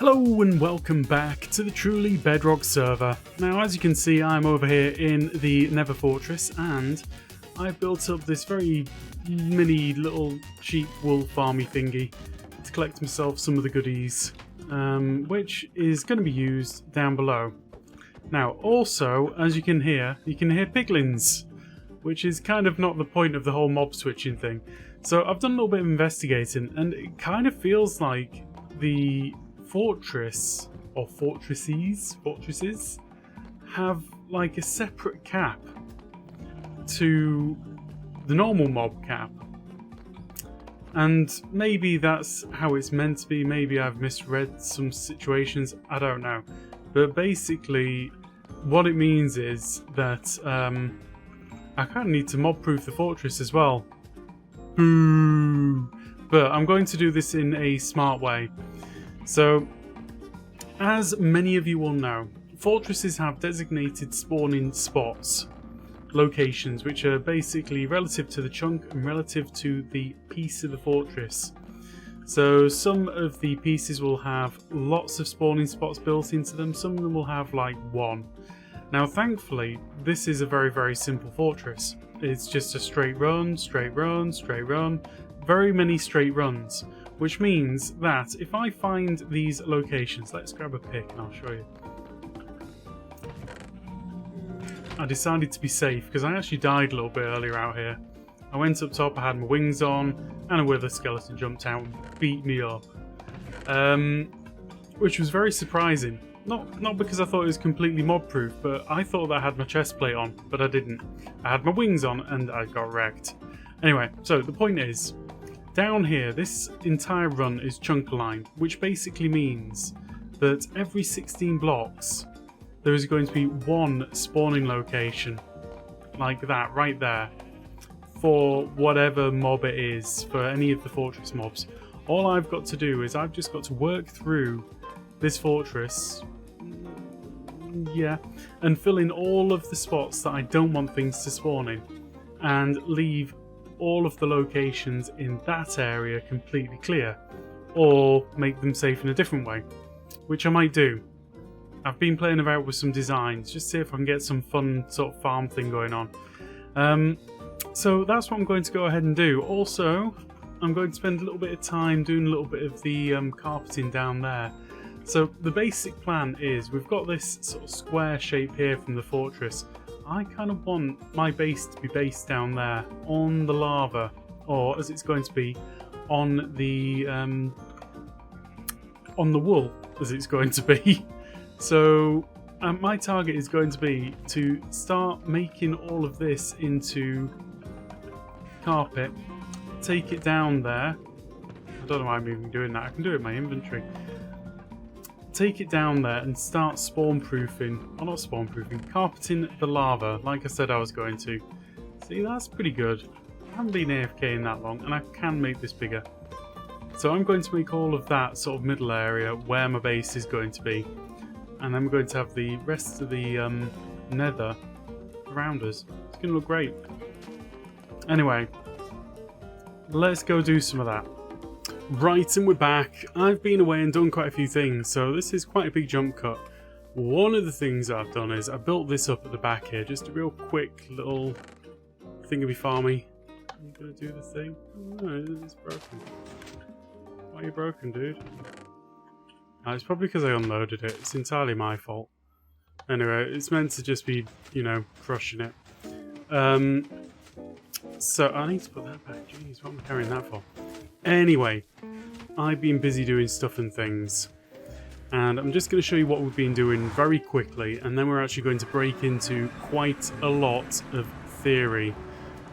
Hello and welcome back to the truly Bedrock server. Now as you can see I'm over here in the Nether fortress and I've built up this very mini little sheep wool farmy thingy to collect myself some of the goodies, which is going to be used down below. Now also, as you can hear piglins, which is kind of not the point of the whole mob switching thing. So I've done a little bit of investigating and it kind of feels like the fortress or fortresses have like a separate cap to the normal mob cap, and maybe that's how it's meant to be. Maybe I've misread some situations, I don't know, but basically what it means is that I kind of need to mob proof the fortress as well. Boo! But I'm going to do this in a smart way. So, as many of you will know, fortresses have designated spawning spots, locations, which are basically relative to the chunk and relative to the piece of the fortress. So some of the pieces will have lots of spawning spots built into them, some of them will have like one. Now thankfully, this is a very simple fortress. It's just a straight run, very many straight runs. Which means that if I find these locations, let's grab a pick and I'll show you. I decided to be safe because I actually died a little bit earlier out here. I went up top, I had my wings on, and a wither skeleton jumped out and beat me up. Which was very surprising. Not because I thought it was completely mob proof, but I thought that I had my chest plate on, but I didn't. I had my wings on and I got wrecked. Anyway, so the point is, down here, this entire run is chunk aligned, which basically means that every 16 blocks there is going to be one spawning location, like that, right there, for whatever mob it is, for any of the fortress mobs. All I've got to do is I've just got to work through this fortress, and fill in all of the spots that I don't want things to spawn in, and leave all of the locations in that area completely clear, or make them safe in a different way, which I might do. I've been playing about with some designs, just to see if I can get some fun sort of farm thing going on. So that's what I'm going to go ahead and do. Also, I'm going to spend a little bit of time doing a little bit of the carpeting down there. So the basic plan is, we've got this sort of square shape here from the fortress. I kind of want my base to be based down there on the lava, or as it's going to be on the wool, as it's going to be. So my target is going to be to start making all of this into carpet, take it down there. I don't know why I'm even doing that. I can do it in my inventory. Take it down there and start spawn proofing, or not spawn proofing, carpeting the lava like I said I was going to. See, that's pretty good. I haven't been AFK in that long and I can make this bigger. So I'm going to make all of that sort of middle area where my base is going to be, and then we're going to have the rest of the nether around us. It's going to look great. Anyway, let's go do some of that. Right, and we're back. I've been away and done quite a few things, so this is quite a big jump cut. One of the things I've done is I built this up at the back here, just a real quick little thingy farmy. Are you gonna do the thing? Oh, no, it's broken. Why are you broken, dude? It's probably because I unloaded it. It's entirely my fault. Anyway, it's meant to just be, you know, crushing it. So I need to put that back. Jeez, what am I carrying that for? Anyway, I've been busy doing stuff and things, and I'm just going to show you what we've been doing very quickly, and then we're actually going to break into quite a lot of theory,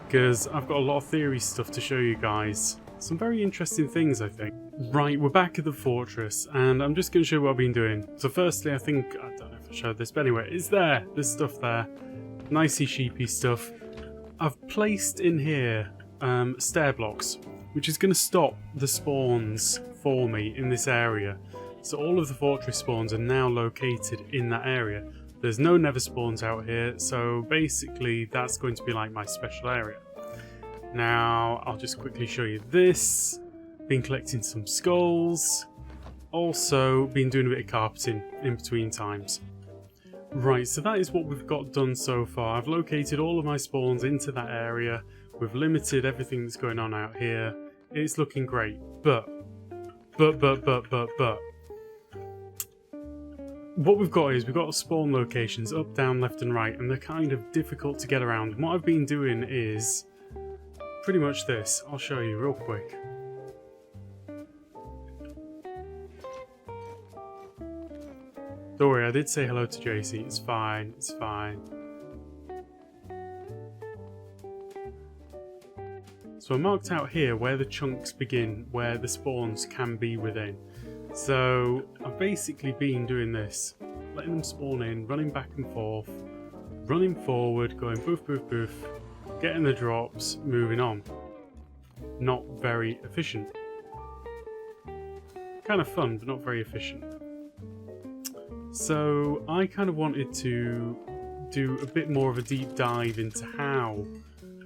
because I've got a lot of theory stuff to show you guys. Some very interesting things, I think. Right, we're back at the fortress, and I'm just going to show you what I've been doing. So firstly, I don't know if I showed this, but anyway, it's there. There's stuff there. Nicey sheepy stuff. I've placed in here stair blocks, which is going to stop the spawns for me in this area. So all of the fortress spawns are now located in that area. There's no nether spawns out here, so basically that's going to be like my special area. Now I'll just quickly show you this. Been collecting some skulls. also been doing a bit of carpeting in between times. Right, so that is what we've got done so far. I've located all of my spawns into that area. We've limited everything that's going on out here. It's looking great, but. What we've got is we've got spawn locations up, down, left and right, and they're kind of difficult to get around. And what I've been doing is pretty much this. I'll show you real quick. Don't worry, I did say hello to JC. It's fine, it's fine. So I marked out here where the chunks begin, where the spawns can be within. So I've basically been doing this, letting them spawn in, running back and forth, running forward, going boof boof boof, getting the drops, moving on. Not very efficient. Kind of fun, but not very efficient. So I kind of wanted to do a bit more of a deep dive into how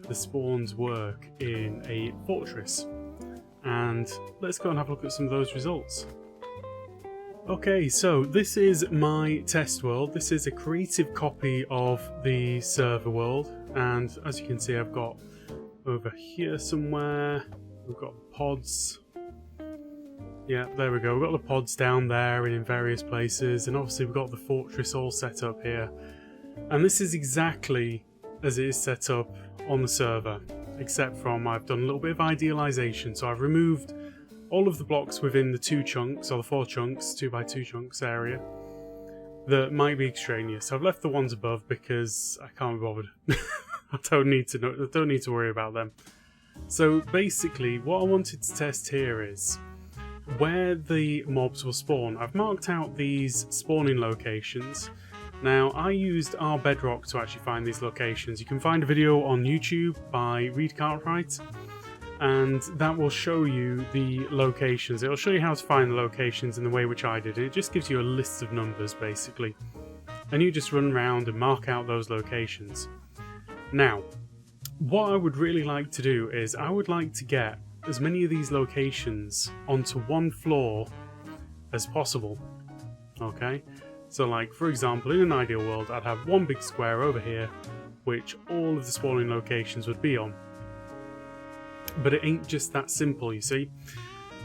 the spawns work in a fortress. And let's go and have a look at some of those results. Okay, so this is my test world. This is a creative copy of the server world, and as you can see I've got over here somewhere, we've got pods. Yeah, there we go, we've got the pods down there and in various places, and obviously we've got the fortress all set up here. And this is exactly as it is set up on the server, except from I've done a little bit of idealization. So I've removed all of the blocks within the 2 chunks, or the 4 chunks, 2x2 chunks area, that might be extraneous. I've left the ones above because I can't be bothered. I don't need to worry about them. So basically, what I wanted to test here is where the mobs will spawn. I've marked out these spawning locations. Now, I used our Bedrock to actually find these locations. You can find a video on YouTube by Reed Cartwright, and that will show you the locations. It'll show you how to find the locations in the way which I did. It just gives you a list of numbers, basically. And you just run around and mark out those locations. Now, what I would really like to do is I would like to get as many of these locations onto one floor as possible. Okay? So like, for example, in an ideal world, I'd have one big square over here, which all of the spawning locations would be on. But it ain't just that simple, you see,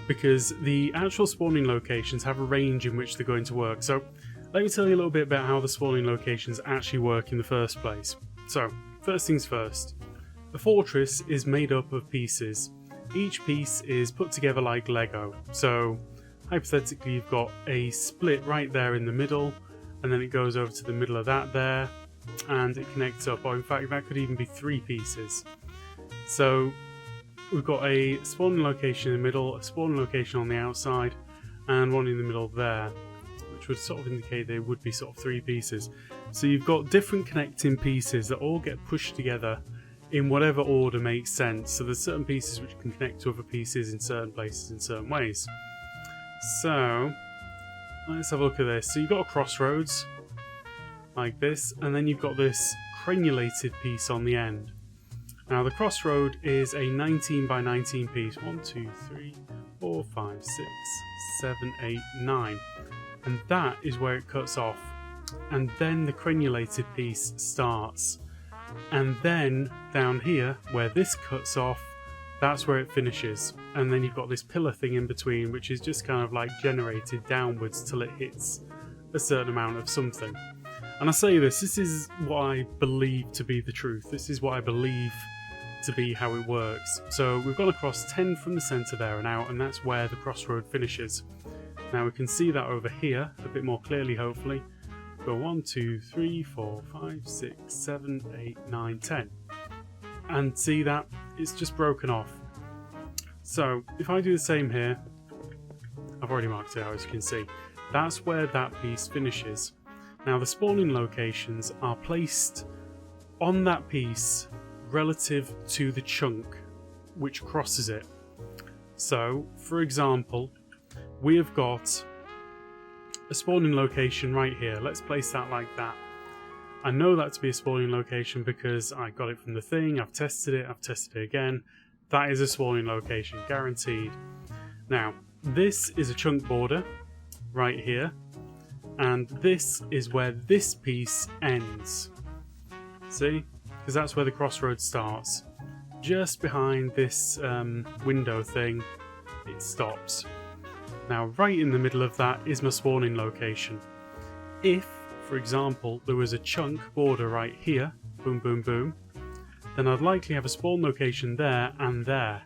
because the actual spawning locations have a range in which they're going to work. So let me tell you a little bit about how the spawning locations actually work in the first place. So first things first, the fortress is made up of pieces. Each piece is put together like Lego. So hypothetically you've got a split right there in the middle, and then it goes over to the middle of that there, and it connects up, or in fact that could even be 3 pieces. So we've got a spawning location in the middle, a spawning location on the outside, and one in the middle there, which would sort of indicate they would be sort of 3 pieces. So you've got different connecting pieces that all get pushed together in whatever order makes sense. So there's certain pieces which can connect to other pieces in certain places in certain ways. So let's have a look at this. So you've got a crossroads like this, and then you've got this crenulated piece on the end. Now the crossroad is a 19 by 19 piece. 1, 2, 3, 4, 5, 6, 7, 8, 9. And that is where it cuts off. And then the crenulated piece starts. And then down here, where this cuts off, that's where it finishes. And then you've got this pillar thing in between, which is just kind of like generated downwards till it hits a certain amount of something. And I say this is what I believe to be the truth. This is what I believe to be how it works. So we've gone across 10 from the centre there and out, and that's where the crossroad finishes. Now we can see that over here a bit more clearly, hopefully. Go 1, 2, 3, 4, 5, 6, 7, 8, 9, 10. And see that? It's just broken off. So if I do the same here, I've already marked it out as you can see. That's where that piece finishes. Now the spawning locations are placed on that piece relative to the chunk which crosses it. So, for example, we have got a spawning location right here. Let's place that like that. I know that to be a spawning location because I got it from the thing, I've tested it again. That is a spawning location, guaranteed. Now, this is a chunk border, right here, and this is where this piece ends. See? Because that's where the crossroads starts. Just behind this window thing, it stops. Now, right in the middle of that is my spawning location. If, for example, there was a chunk border right here, boom, boom, boom, then I'd likely have a spawn location there and there.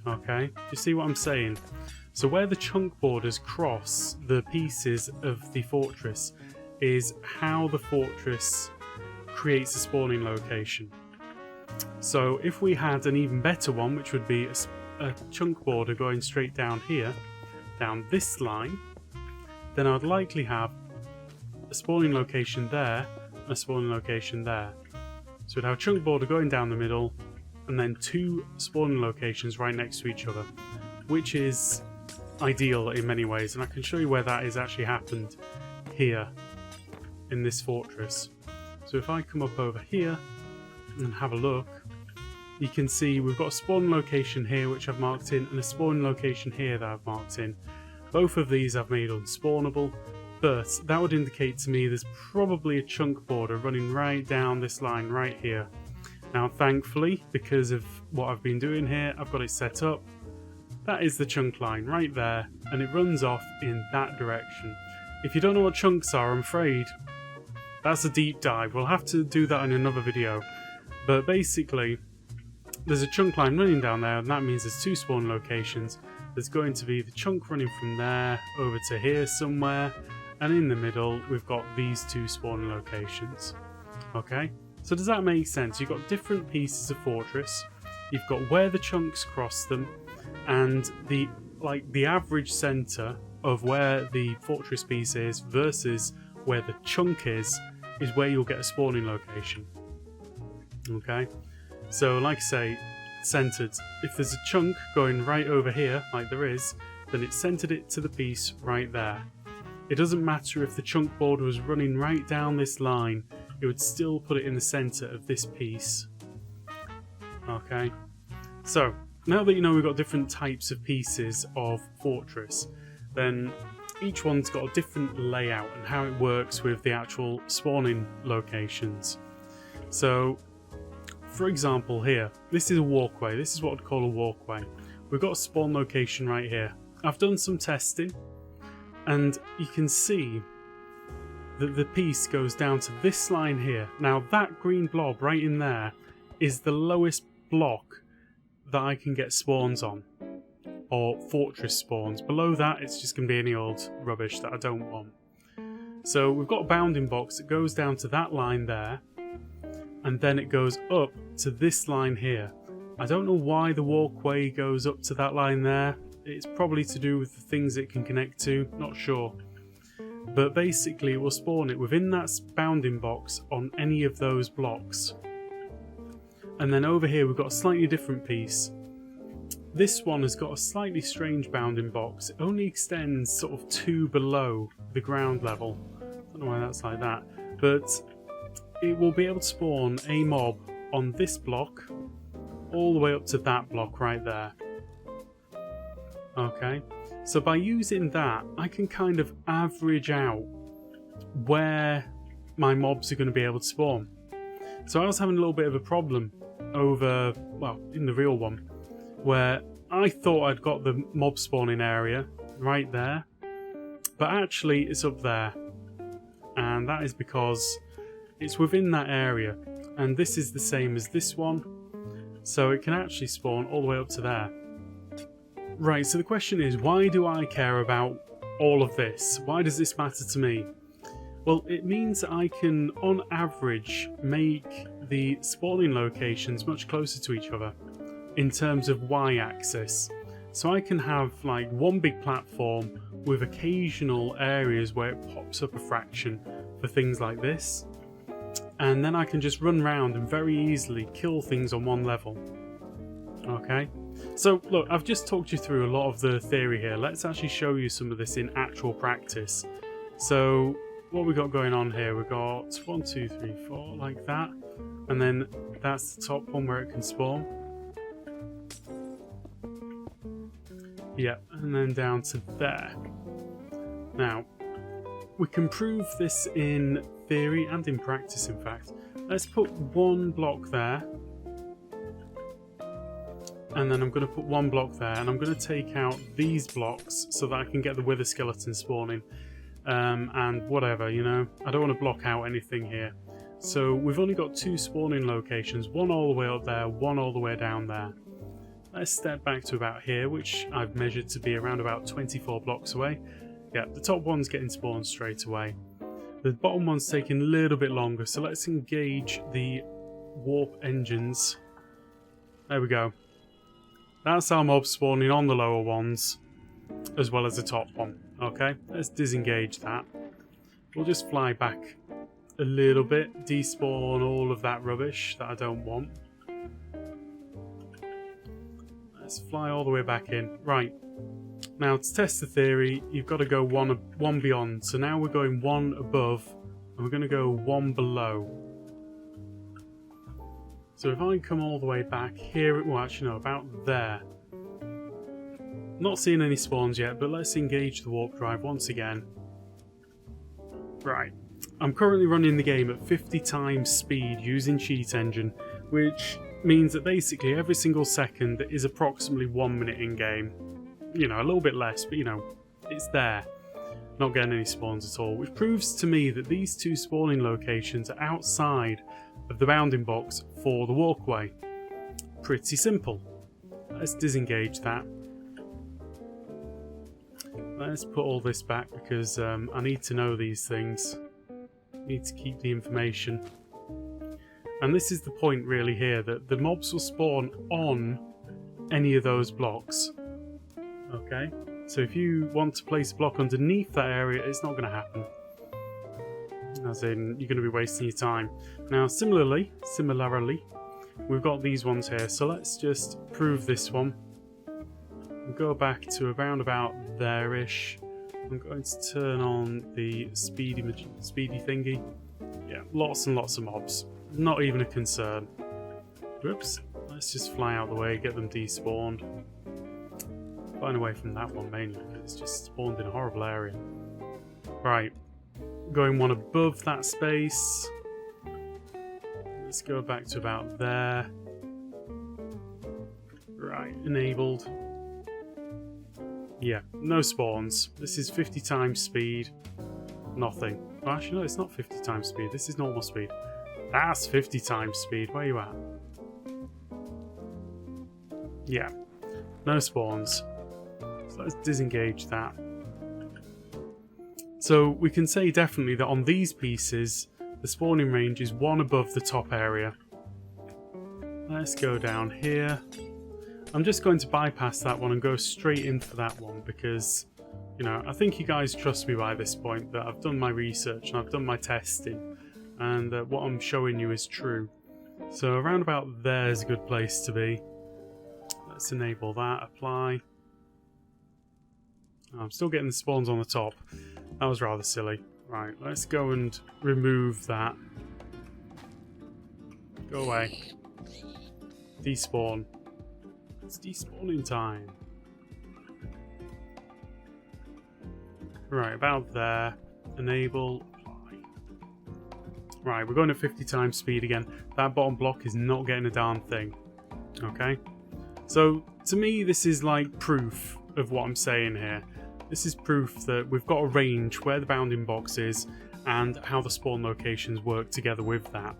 Okay, do you see what I'm saying? So where the chunk borders cross the pieces of the fortress is how the fortress creates a spawning location. So if we had an even better one, which would be a chunk border going straight down here, down this line, then I'd likely have a spawning location there and a spawning location there. So we'd have a chunk border going down the middle and then two spawning locations right next to each other, which is ideal in many ways, and I can show you where that has actually happened here in this fortress. So if I come up over here and have a look, you can see we've got a spawn location here which I've marked in and a spawn location here that I've marked in. Both of these I've made unspawnable, but that would indicate to me there's probably a chunk border running right down this line right here. Now thankfully, because of what I've been doing here, I've got it set up. That is the chunk line right there, and it runs off in that direction. If you don't know what chunks are, I'm afraid that's a deep dive. We'll have to do that in another video. But basically, there's a chunk line running down there, and that means there's two spawn locations. There's going to be the chunk running from there over to here somewhere, and in the middle we've got these two spawn locations. Okay, so does that make sense? You've got different pieces of fortress, you've got where the chunks cross them, and the average center of where the fortress piece is versus where the chunk is where you'll get a spawning location. Okay, so like I say, centered. If there's a chunk going right over here, like there is, then it centered it to the piece right there. It doesn't matter if the chunk border was running right down this line, it would still put it in the center of this piece. Okay, so now that you know we've got different types of pieces of fortress, then each one's got a different layout and how it works with the actual spawning locations. So for example here, this is a walkway. This is what I'd call a walkway. We've got a spawn location right here. I've done some testing and you can see that the piece goes down to this line here. Now that green blob right in there is the lowest block that I can get spawns on, or fortress spawns. Below that it's just going to be any old rubbish that I don't want. So we've got a bounding box that goes down to that line there, and then it goes up to this line here. I don't know why the walkway goes up to that line there. It's probably to do with the things it can connect to, not sure. But basically it will spawn it within that bounding box on any of those blocks. And then over here we've got a slightly different piece. This one has got a slightly strange bounding box. It only extends sort of 2 below the ground level. I don't know why that's like that. But it will be able to spawn a mob on this block all the way up to that block right there. Okay, so by using that I can kind of average out where my mobs are going to be able to spawn. So I was having a little bit of a problem over, well, in the real one, where I thought I'd got the mob spawning area right there, but actually it's up there, and that is because it's within that area, and this is the same as this one, so it can actually spawn all the way up to there. Right, so the question is, why do I care about all of this? Why does this matter to me? Well, it means that I can, on average, make the spawning locations much closer to each other in terms of y-axis. So I can have like one big platform with occasional areas where it pops up a fraction for things like this, and then I can just run around and very easily kill things on one level. Okay, so look, I've just talked you through a lot of the theory here. Let's actually show you some of this in actual practice. So what we got going on here, we've got 1, 2, 3, 4 like that, and then that's the top one where it can spawn. Yeah, and then down to there. Now, we can prove this in theory and in practice, in fact. Let's put one block there. And then I'm going to put one block there, and I'm going to take out these blocks so that I can get the wither skeleton spawning. And whatever, you know, I don't want to block out anything here. So we've only got 2 spawning locations, one all the way up there, one all the way down there. Let's step back to about here, which I've measured to be around about 24 blocks away. Yeah, the top one's getting spawned straight away. The bottom one's taking a little bit longer, so let's engage the warp engines. There we go. That's our mob spawning on the lower ones, as well as the top one. Okay, let's disengage that. We'll just fly back a little bit, despawn all of that rubbish that I don't want. Let's fly all the way back in. Right, now to test the theory, you've got to go one beyond. So now we're going 1 above, and we're going to go 1 below. So if I come all the way back here, well actually no, about there. Not seeing any spawns yet, but let's engage the warp drive once again. Right, I'm currently running the game at 50 times speed using Cheat Engine, which means that basically every single second is approximately 1 minute in game. You know, a little bit less, but you know, it's there. Not getting any spawns at all, which proves to me that these 2 spawning locations are outside of the bounding box for the walkway. Pretty simple. Let's disengage that. Let's put all this back because I need to know these things. I need to keep the information. And this is the point really here, that the mobs will spawn on any of those blocks. Okay? So if you want to place a block underneath that area, it's not going to happen. As in, you're going to be wasting your time. Now, similarly, we've got these ones here. So let's just prove this one. We'll go back to around about there-ish. I'm going to turn on the speedy thingy. Yeah, lots and lots of mobs. Not even a concern. Whoops. Let's just fly out the way, get them despawned. Flying away from that one mainly, because it's just spawned in a horrible area. Right. Going 1 above that space. Let's go back to about there. Right, enabled. Yeah, no spawns. This is 50 times speed. Nothing. Well, actually, no, it's not 50 times speed. This is normal speed. That's 50 times speed. Where are you at? Yeah, no spawns. So let's disengage that. So we can say definitely that on these pieces, the spawning range is 1 above the top area. Let's go down here. I'm just going to bypass that one and go straight in for that one because, you know, I think you guys trust me by this point that I've done my research and I've done my testing and what I'm showing you is true. So around about there is a good place to be. Let's enable that, apply. I'm still getting the spawns on the top. That was rather silly. Right, let's go and remove that. Go away. Despawn. It's despawning time. Right, about there. Enable, apply. Right, we're going at 50 times speed again. That bottom block is not getting a darn thing. Okay? So, to me, this is like proof of what I'm saying here. This is proof that we've got a range where the bounding box is and how the spawn locations work together with that.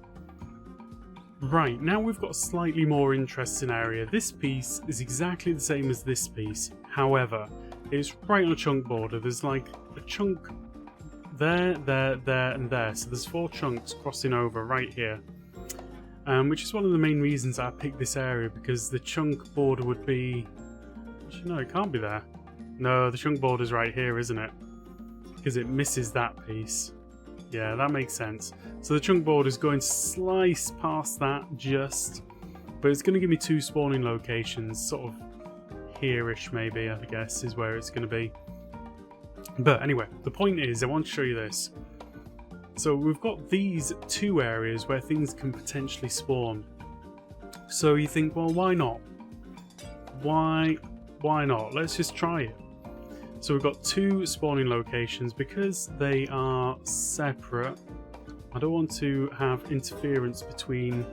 Right, now we've got a slightly more interesting area. This piece is exactly the same as this piece. However, it's right on a chunk border. There's like a chunk there, there, there, and there. So there's 4 chunks crossing over right here. Which is one of the main reasons I picked this area, because the chunk border would be... Actually, no, it can't be there. No, the chunk border's right here, isn't it? Because it misses that piece. Yeah, that makes sense. So the chunk border is going to slice past that just, but it's going to give me 2 spawning locations, sort of here-ish maybe, I guess, is where it's going to be. But anyway, the point is, I want to show you this. So we've got these 2 areas where things can potentially spawn. So you think, well, why not? Why not? Let's just try it. So we've got 2 spawning locations. Because they are separate, I don't want to have interference between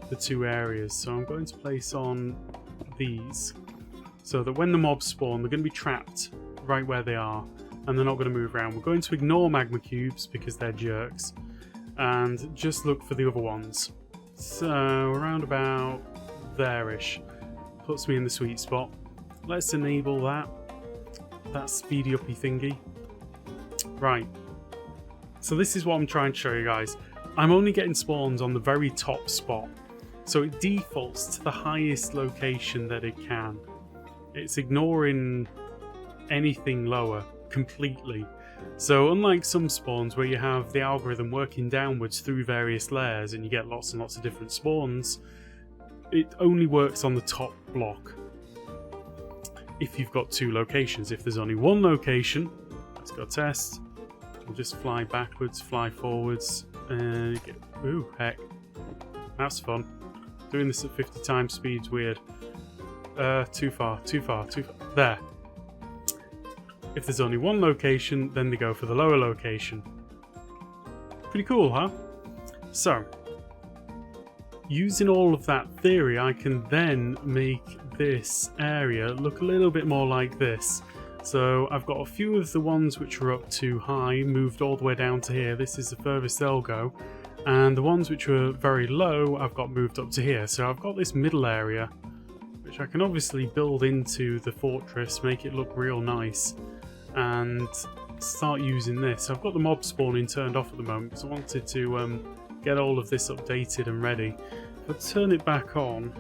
the 2 areas, so I'm going to place on these so that when the mobs spawn, they're going to be trapped right where they are and they're not going to move around. We're going to ignore magma cubes because they're jerks and just look for the other ones. So around about there-ish puts me in the sweet spot. Let's enable that speedy uppy thingy. Right, so this is what I'm trying to show you guys. I'm only getting spawns on the very top spot, so it defaults to the highest location that it can. It's ignoring anything lower completely. So unlike some spawns where you have the algorithm working downwards through various layers and you get lots and lots of different spawns, it only works on the top block if you've got 2 locations. If there's only 1 location, let's go test. We'll just fly backwards, fly forwards, and get... Ooh, heck. That's fun. Doing this at 50 times speed's weird. Too far. There. If there's only 1 location, then they go for the lower location. Pretty cool, huh? So, using all of that theory, I can then make this area look a little bit more like this. So I've got a few of the ones which are up too high moved all the way down to here. This is the furthest they'll go. And the ones which were very low I've got moved up to here. So I've got this middle area which I can obviously build into the fortress, make it look real nice, and start using this. I've got the mob spawning turned off at the moment because I wanted to get all of this updated and ready. If I turn it back on,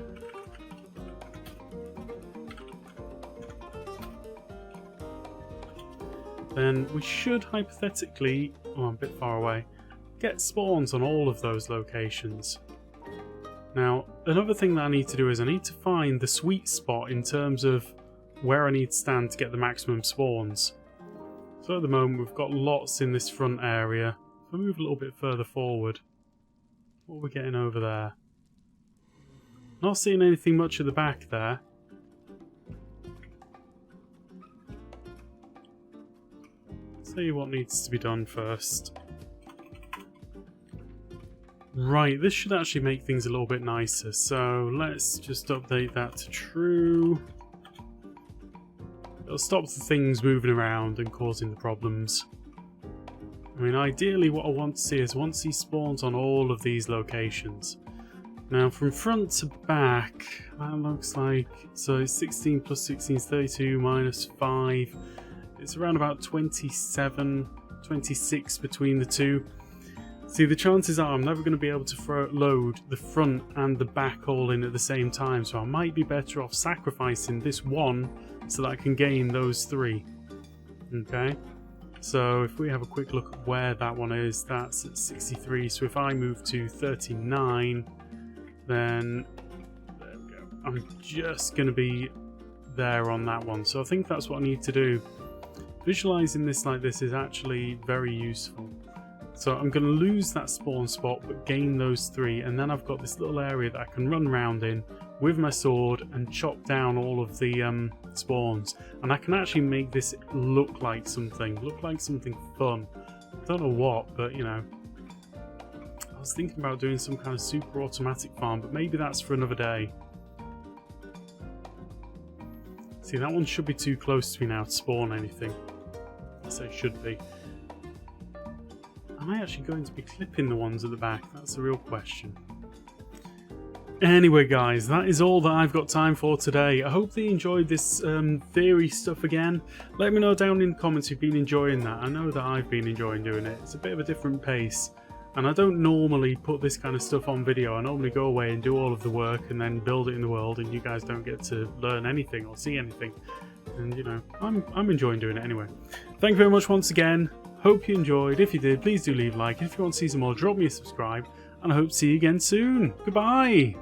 then we should hypothetically, oh, I'm a bit far away, get spawns on all of those locations. Now, another thing that I need to do is I need to find the sweet spot in terms of where I need to stand to get the maximum spawns. So at the moment we've got lots in this front area. If I move a little bit further forward, what are we getting over there? Not seeing anything much at the back there. I'll tell you what needs to be done first. Right, this should actually make things a little bit nicer, so let's just update that to true. It'll stop the things moving around and causing the problems. I mean, ideally what I want to see is I want to see spawns on all of these locations. Now, from front to back, that looks like, so it's 16 plus 16 is 32 minus 5. It's around about 27, 26 between the two. See, the chances are I'm never going to be able to load the front and the back all in at the same time, so I might be better off sacrificing this one so that I can gain those 3. Okay, so if we have a quick look at where that one is, that's at 63, so if I move to 39, then there we go. I'm just going to be there on that one, so I think that's what I need to do. Visualizing this like this is actually very useful. So I'm going to lose that spawn spot but gain those 3, and then I've got this little area that I can run around in with my sword and chop down all of the spawns, and I can actually make this look like something fun. I don't know what, but you know, I was thinking about doing some kind of super automatic farm, but maybe that's for another day. See, that one should be too close to me now to spawn anything. I say should be. Am I actually going to be clipping the ones at the back? That's a real question. Anyway guys, that is all that I've got time for today. I hope that you enjoyed this theory stuff again. Let me know down in the comments if you've been enjoying that. I know that I've been enjoying doing it. It's a bit of a different pace. And I don't normally put this kind of stuff on video. I normally go away and do all of the work and then build it in the world, and you guys don't get to learn anything or see anything. And you know, I'm enjoying doing it anyway. Thank you very much once again. Hope you enjoyed. If you did, please do leave a like. If you want to see some more, drop me a subscribe. And I hope to see you again soon. Goodbye!